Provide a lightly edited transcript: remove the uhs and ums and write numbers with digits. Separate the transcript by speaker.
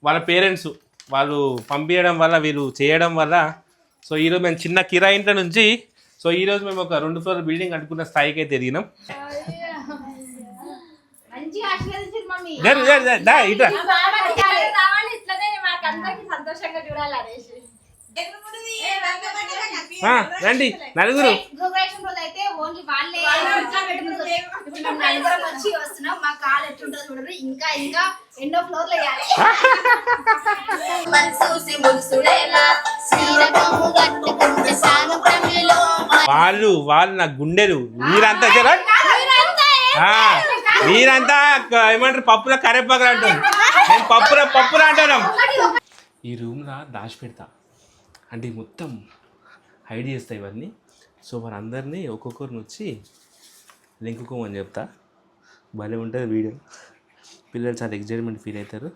Speaker 1: వాళ్ళ పేరెంట్స్ వాళ్ళు పంపించడం వల్ల వీళ్ళు చేయడం వల్ల సో ఈరోజు మేము చిన్న కిరాయి ఇంట్లో నుంచి సో ఈరోజు మేము ఒక 2 ఫ్లోర్ బిల్డింగ్ కట్టుకున్న స్థాయికి అయితే ఎదిగినాం. రండి నలుగురు
Speaker 2: ఇంకా ఇంకా ఎన్నో ఫ్లోర్లు వేయాలి.
Speaker 1: వాళ్ళు నా గుండెలు మీరంతా మీరంతా ఏమంటారు పప్పుల కరేపాకులు అంటారు, మేము పప్పులు అంటున్నాం. ఈ రూమ్లో దాచి పెడతా అంటే మొత్తం హైడ్ చేస్తాయి ఇవన్నీ. సో వారందరినీ ఒక్కొక్కరిని వచ్చి లింకుకోమని చెప్తా. భలే ఉంటుంది వీడియో, పిల్లలు చాలా ఎగ్జైట్మెంట్ ఫీల్ అవుతారు.